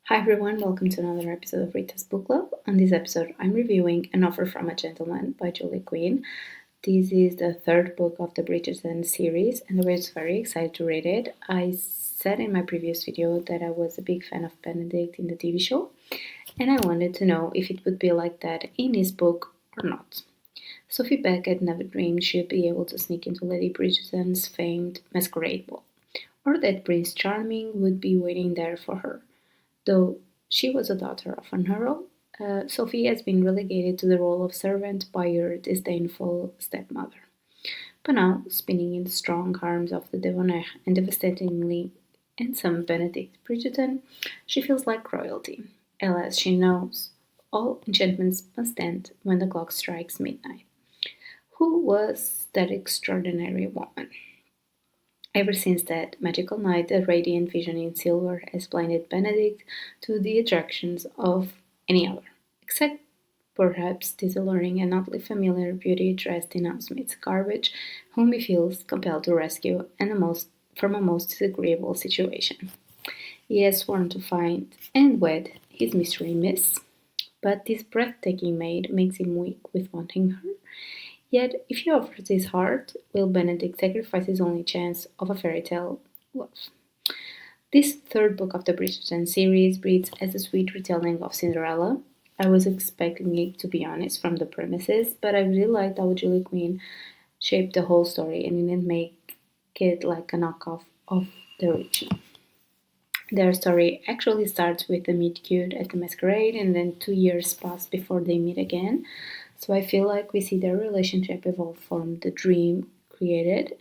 Hi everyone, welcome to another episode of Rita's Book Club. On this episode, I'm reviewing An Offer from a Gentleman by Julia Quinn. This is the third book of the Bridgerton series, and I was very excited to read it. I said in my previous video that I was a big fan of Benedict in the TV show, and I wanted to know if it would be like that in his book or not. Sophie Beckett never dreamed she'd be able to sneak into Lady Bridgerton's famed masquerade ball, or that Prince Charming would be waiting there for her. Though she was a daughter of an earl, Sophie has been relegated to the role of servant by her disdainful stepmother. But now, spinning in the strong arms of the debonair and devastatingly handsome Benedict Bridgerton, she feels like royalty. Alas, she knows all enchantments must end when the clock strikes midnight. Who was that extraordinary woman? Ever since that magical night, the radiant vision in silver has blinded Benedict to the attractions of any other, except perhaps this alluring and oddly familiar beauty dressed in housemaid's garbage, whom he feels compelled to rescue from a most disagreeable situation. He has sworn to find and wed his mystery miss, but this breathtaking maid makes him weak with wanting her. Yet, if he offers his heart, will Benedict sacrifice his only chance of a fairy tale love? This third book of the Bridgerton series reads as a sweet retelling of Cinderella. I was expecting it, to be honest, from the premises, but I really liked how Julia Quinn shaped the whole story and didn't make it like a knockoff of the original. Their story actually starts with the meet cute at the masquerade, and then 2 years pass before they meet again. So I feel like we see their relationship evolve from the dream created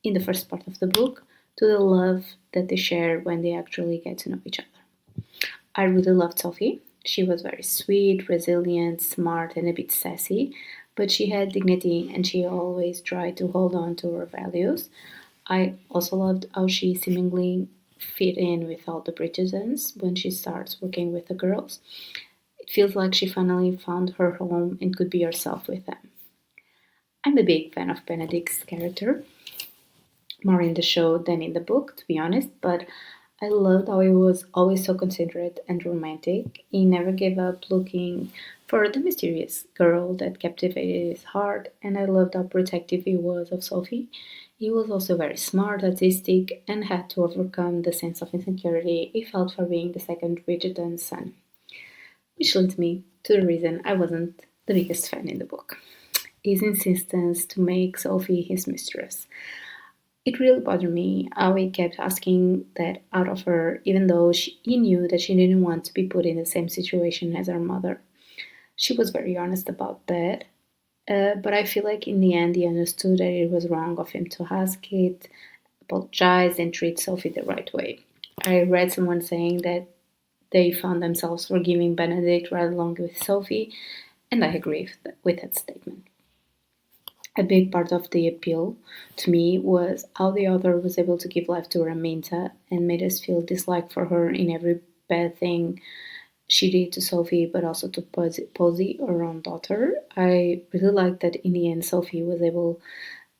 in the first part of the book to the love that they share when they actually get to know each other. I really loved Sophie. She was very sweet, resilient, smart, and a bit sassy, but she had dignity and she always tried to hold on to her values. I also loved how she seemingly fit in with all the Bridgertons when she starts working with the girls. It feels like she finally found her home and could be herself with them. I'm a big fan of Benedict's character, more in the show than in the book, to be honest, but I loved how he was always so considerate and romantic. He never gave up looking for the mysterious girl that captivated his heart, and I loved how protective he was of Sophie. He was also very smart, artistic, and had to overcome the sense of insecurity he felt for being the second Bridgerton's son. Which leads me to the reason I wasn't the biggest fan in the book. His insistence to make Sophie his mistress. It really bothered me how he kept asking that out of her, even though he knew that she didn't want to be put in the same situation as her mother. She was very honest about that, but I feel like in the end he understood that it was wrong of him to ask it, apologize, and treat Sophie the right way. I read someone saying that they found themselves forgiving Benedict right along with Sophie, and I agree with that statement. A big part of the appeal to me was how the author was able to give life to Raminta and made us feel dislike for her in every bad thing she did to Sophie, but also to Posy, her own daughter. I really liked that in the end Sophie was able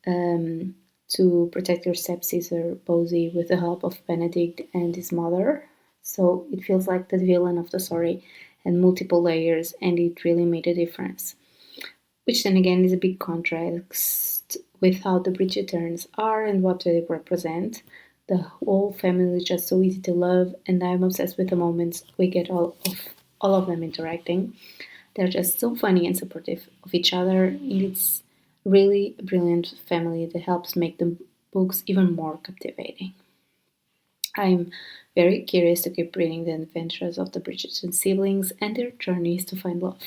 to protect her stepsister Posy with the help of Benedict and his mother. So it feels like the villain of the story had multiple layers, and it really made a difference. Which then again is a big contrast with how the Bridgertons are and what they represent. The whole family is just so easy to love, and I'm obsessed with the moments we get all of them interacting. They're just so funny and supportive of each other, and it's really a brilliant family that helps make the books even more captivating. I'm very curious to keep reading the adventures of the Bridgerton siblings and their journeys to find love.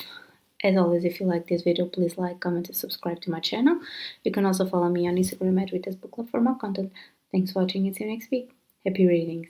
As always, if you like this video, please like, comment, and subscribe to my channel. You can also follow me on Instagram at ritasbookclub for more content. Thanks for watching and see you next week. Happy readings!